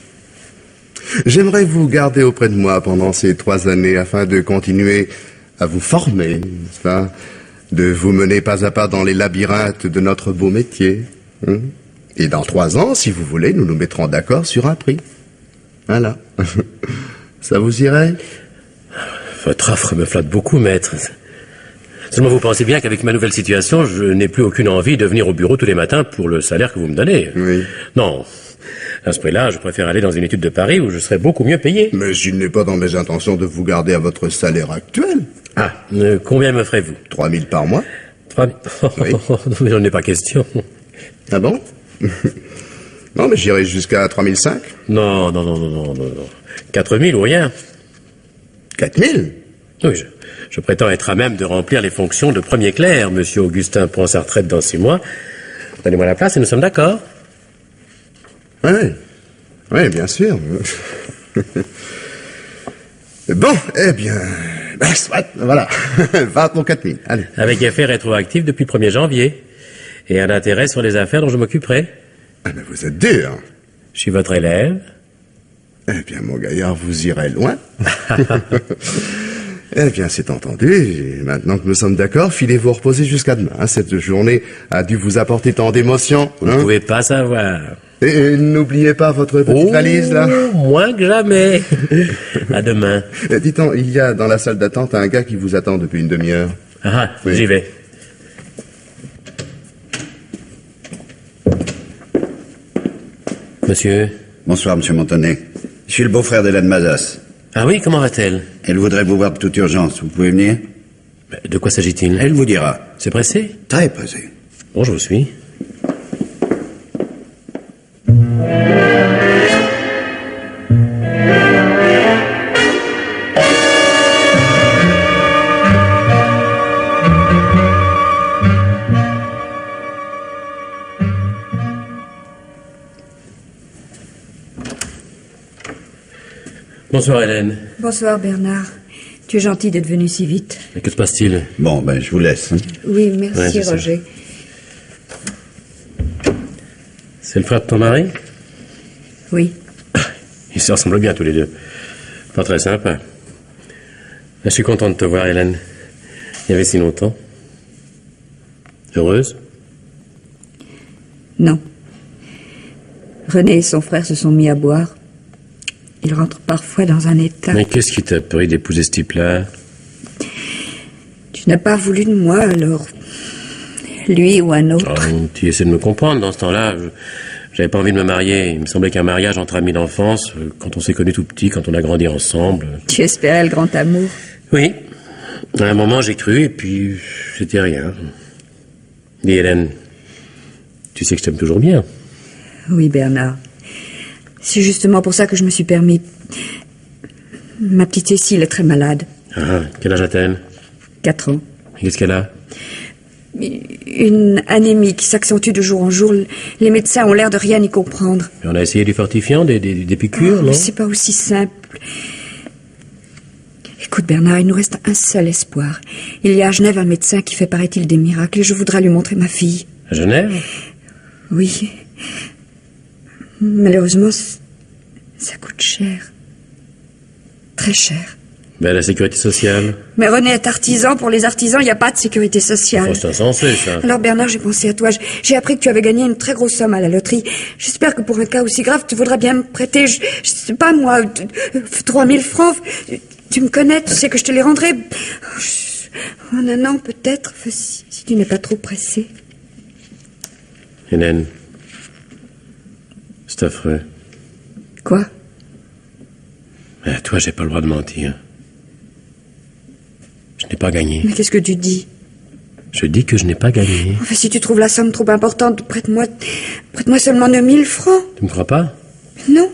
J'aimerais vous garder auprès de moi pendant ces 3 années afin de continuer à vous former, n'est-ce pas? De vous mener pas à pas dans les labyrinthes de notre beau métier. Hein? Et dans 3 ans, si vous voulez, nous nous mettrons d'accord sur un prix. Voilà. Ça vous irait? Votre offre me flatte beaucoup, maître. Seulement, vous pensez bien qu'avec ma nouvelle situation, je n'ai plus aucune envie de venir au bureau tous les matins pour le salaire que vous me donnez. Oui. Non. À ce prix-là, je préfère aller dans une étude de Paris où je serai beaucoup mieux payé. Mais il n'est pas dans mes intentions de vous garder à votre salaire actuel. Ah, combien me ferez-vous? 3 000 par mois. 3 000 Oui. Non, mais j'en ai pas question. Ah bon? Non, mais j'irai jusqu'à 3 500. Non. 4 000 ou rien. 4 000? Oui, je prétends être à même de remplir les fonctions de premier clerc. Monsieur Augustin prend sa retraite dans 6 mois. Donnez-moi la place et nous sommes d'accord. Oui, bien sûr. Bon, eh bien... soit, voilà. Va pour 4 000, allez. Avec effet rétroactif depuis le 1er janvier. Et un intérêt sur les affaires dont je m'occuperai. Ah, mais vous êtes dur. Je suis votre élève. Eh bien, mon gaillard, vous irez loin. Eh bien, c'est entendu. Et maintenant que nous sommes d'accord, filez-vous reposer jusqu'à demain. Cette journée a dû vous apporter tant d'émotions. Vous ne pouvez pas savoir. Et n'oubliez pas votre petite valise, là. Moins que jamais. À demain. Dites-on, il y a dans la salle d'attente un gars qui vous attend depuis une demi-heure. Ah, oui. J'y vais. Monsieur. Bonsoir, monsieur Montanet. Je suis le beau-frère d'Hélène Mazas. Ah oui, comment va-t-elle? Elle voudrait vous voir de toute urgence. Vous pouvez venir? De quoi s'agit-il? Elle vous dira. C'est pressé? Très pressé. Bon, je vous suis. Bonsoir Hélène. Bonsoir Bernard. Tu es gentil d'être venu si vite. Mais que se passe-t-il? Bon, ben, je vous laisse. Hein. Oui, merci Roger. C'est le frère de ton mari? Oui. Ils se ressemblent bien tous les deux. Pas très sympa. Je suis content de te voir Hélène. Il y avait si longtemps. Heureuse? Non. René et son frère se sont mis à boire. Ils rentrent parfois dans un état... Mais qu'est-ce qui t'a pris d'épouser ce type-là? Tu n'as pas voulu de moi, alors... Lui ou un autre. Oh, tu essaies de me comprendre. Dans ce temps-là, j'avais pas envie de me marier. Il me semblait qu'un mariage entre amis d'enfance, quand on s'est connus tout petit, quand on a grandi ensemble... Tu espérais le grand amour? Oui. À un moment, j'ai cru, et puis c'était rien. Dis, Hélène, tu sais que je t'aime toujours bien. Oui, Bernard. C'est justement pour ça que je me suis permis... Ma petite Cécile est très malade. Ah, quel âge a-t-elle? 4 ans. Qu'est-ce qu'elle a? Une anémie qui s'accentue de jour en jour. Les médecins ont l'air de rien y comprendre. Mais on a essayé du fortifiant, des piqûres, non? C'est pas aussi simple. Écoute, Bernard, il nous reste un seul espoir. Il y a à Genève un médecin qui fait, paraît-il, des miracles, et je voudrais lui montrer ma fille. À Genève? Oui. Malheureusement, ça coûte cher. Très cher. Ben, la sécurité sociale. Mais René est artisan. Pour les artisans, il n'y a pas de sécurité sociale. Oh, c'est insensé, ça. Alors, Bernard, j'ai pensé à toi. J'ai appris que tu avais gagné une très grosse somme à la loterie. J'espère que pour un cas aussi grave, tu voudras bien me prêter, je sais pas moi, 3000 francs. Tu me connais, tu sais que je te les rendrai. En un an, peut-être, si tu n'es pas trop pressé. Hélène, c'est affreux. Quoi? Mais toi, j'ai pas le droit de mentir. Je n'ai pas gagné. Mais qu'est-ce que tu dis? Je dis que je n'ai pas gagné. Enfin, si tu trouves la somme trop importante, prête-moi seulement 9000 francs. Tu me crois pas? Non.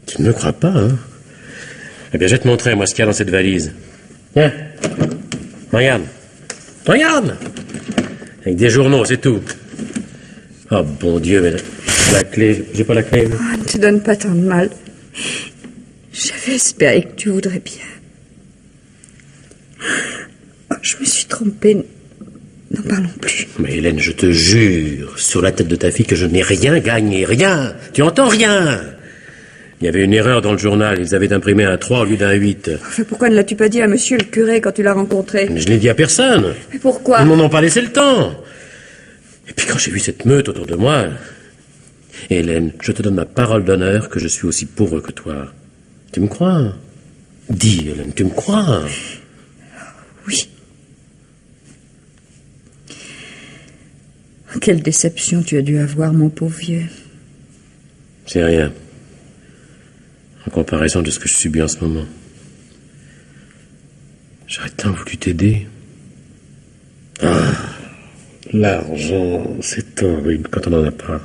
Tu ne me crois pas, hein? Eh bien, je vais te montrer, moi, ce qu'il y a dans cette valise. Tiens. Regarde. Regarde! Avec des journaux, c'est tout. Oh, bon Dieu, mais la clé... J'ai pas la clé. Oh, ne te donne pas tant de mal. J'avais espéré que tu voudrais bien. Oh, je me suis trompée. N'en parlons plus. Mais Hélène, je te jure, sur la tête de ta fille, que je n'ai rien gagné. Rien. Tu entends? Rien. Il y avait une erreur dans le journal. Ils avaient imprimé un 3 au lieu d'un 8. Enfin, pourquoi ne l'as-tu pas dit à monsieur le curé quand tu l'as rencontré? Mais je l'ai dit à personne. Mais pourquoi? Ils m'en ont pas laissé le temps. Et puis quand j'ai vu cette meute autour de moi... Hélène, je te donne ma parole d'honneur que je suis aussi pauvre que toi. Tu me crois? Dis, Hélène, tu me crois? Oui. Quelle déception tu as dû avoir, mon pauvre vieux. C'est rien. En comparaison de ce que je subis en ce moment. J'aurais tant voulu t'aider. Ah, l'argent, c'est horrible quand on n'en a pas.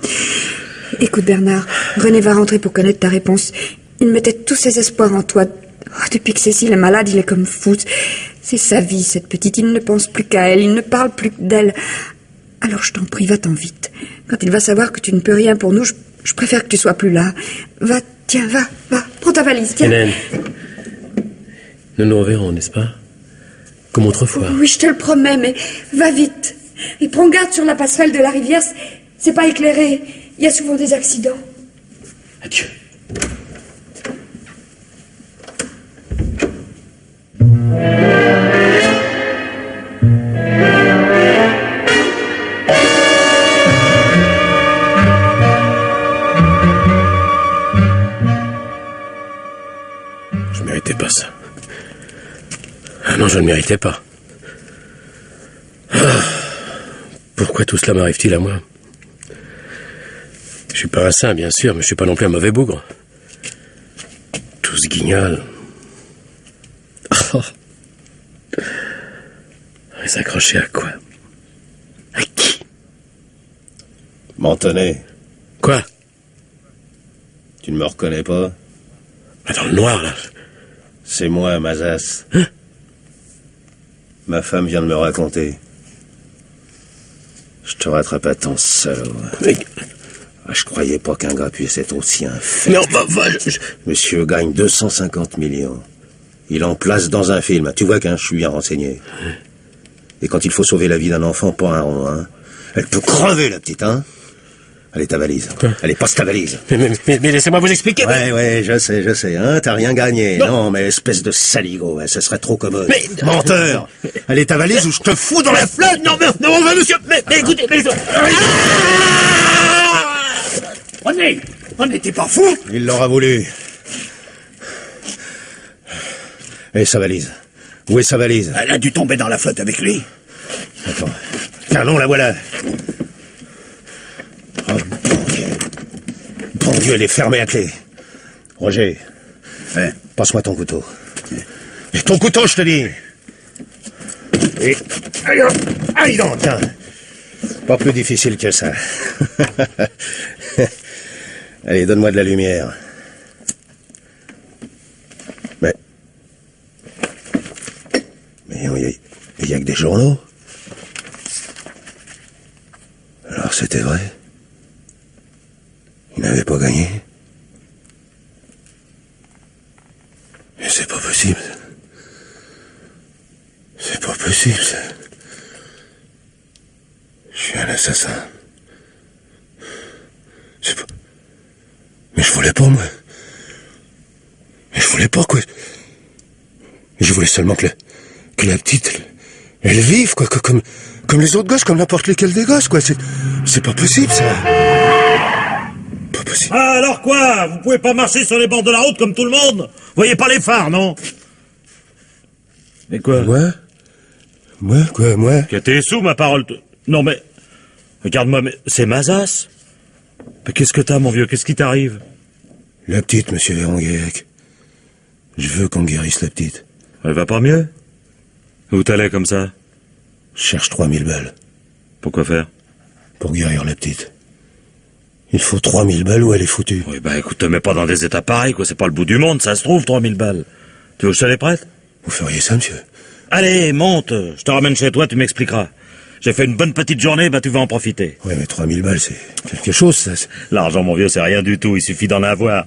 Écoute, Bernard, René va rentrer pour connaître ta réponse. Il mettait tous ses espoirs en toi. Oh, depuis que Cécile est malade, il est comme fou. C'est sa vie, cette petite. Il ne pense plus qu'à elle. Il ne parle plus que d'elle. Alors, je t'en prie, va-t'en vite. Quand il va savoir que tu ne peux rien pour nous, je préfère que tu sois plus là. Va, tiens, va. Prends ta valise, tiens. Hélène, nous nous reverrons, n'est-ce pas? Comme autrefois. Oui, je te le promets, mais va vite. Et prends garde sur la passerelle de la rivière. C'est pas éclairé. Il y a souvent des accidents. Adieu. Non, je ne méritais pas. Pourquoi tout cela m'arrive-t-il à moi? Je suis pas un saint, bien sûr, mais je suis pas non plus un mauvais bougre. Tout ce guignol. Oh. Et s'accrocher à quoi? À qui? Montanet. Quoi? Tu ne me reconnais pas? Dans le noir, là. C'est moi, Mazas. Hein? Ma femme vient de me raconter. Je te rattrape à ton salaud. Mais... Je croyais pas qu'un gars puisse être aussi infect. Mais enfin, Monsieur gagne 250 millions. Il en place dans un film. Tu vois qu'un je suis bien renseigné. Et quand il faut sauver la vie d'un enfant, pas un rond, hein. Elle peut crever, la petite, hein. Allez, ta valise. Quoi? Allez, passe ta valise. Mais laissez-moi vous expliquer. Ouais, je sais, hein. T'as rien gagné. Non, mais espèce de saligo, hein, ça serait trop commode. Mais... Menteur. Allez, ta valise ou je te fous dans la flotte. Non, monsieur. Mais écoutez, On n'était pas fous. Il l'aura voulu. Et sa valise? Où est sa valise? Elle a dû tomber dans la flotte avec lui. Attends. Tiens, non, la voilà. Oh, bon Dieu, elle est fermée à clé. Roger. Ouais. Passe-moi ton couteau. Et ton couteau, je te dis. Et... Allez donc, tiens. Pas plus difficile que ça. Allez, donne-moi de la lumière. Mais il y a que des journaux. Alors c'était vrai. Il n'avait pas gagné. Mais c'est pas possible. C'est pas possible, ça. Je suis un assassin. C'est pas... Mais je voulais pas, moi. Mais je voulais pas, quoi. Je voulais seulement que la petite, elle vive, quoi, comme les autres gosses, comme n'importe lesquels des gosses, quoi. C'est pas possible, ça. Pas possible. Ah, alors quoi? Vous pouvez pas marcher sur les bords de la route comme tout le monde? Vous voyez pas les phares, non? Mais quoi? Moi? Que t'es sous, ma parole. Non, mais... Regarde-moi, mais... C'est Mazas? Mais qu'est-ce que t'as, mon vieux? Qu'est-ce qui t'arrive? La petite, monsieur Véronguillac. Je veux qu'on guérisse la petite. Elle va pas mieux? Où t'allais comme ça? Je cherche 3000 balles. Pourquoi faire? Pour guérir la petite. Il faut 3000 balles ou elle est foutue. Oui, bah écoute, te mets pas dans des états pareils, quoi. C'est pas le bout du monde, ça se trouve, 3000 balles. Tu veux que je te les prête? Vous feriez ça, monsieur? Allez, monte. Je te ramène chez toi, tu m'expliqueras. J'ai fait une bonne petite journée, bah tu vas en profiter. Ouais, mais 3000 balles, c'est quelque chose, ça. L'argent, mon vieux, c'est rien du tout, il suffit d'en avoir.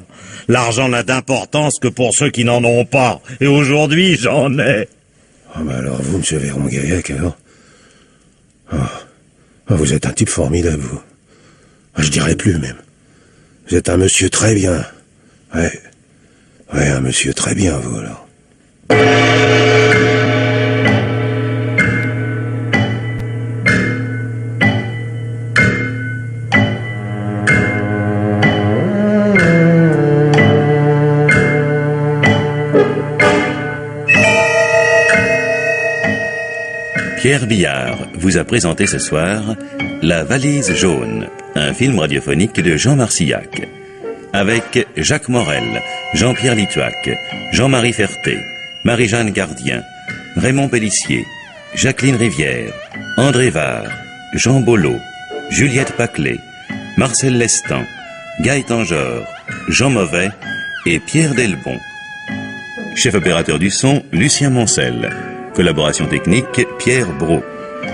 L'argent n'a d'importance que pour ceux qui n'en ont pas. Et aujourd'hui, j'en ai. Ah, bah alors vous, monsieur Véronguillac, alors? Vous êtes un type formidable, vous. Je dirais plus, même. Vous êtes un monsieur très bien. Ouais, un monsieur très bien, vous, alors. Pierre Billard vous a présenté ce soir La valise jaune, un film radiophonique de Jean Marcillac, avec Jacques Morel, Jean-Pierre Litouac, Jean-Marie Ferté, Marie-Jeanne Gardien, Raymond Pellissier, Jacqueline Rivière, André Var, Jean Bollot, Juliette Paclet, Marcel Lestan, Gaëtan Jor, Jean Mauvais et Pierre Delbon. Chef opérateur du son, Lucien Moncel. Collaboration technique, Pierre Brault.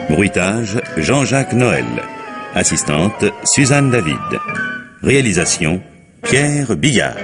Bruitage, Jean-Jacques Noël. Assistante, Suzanne David. Réalisation, Pierre Billard.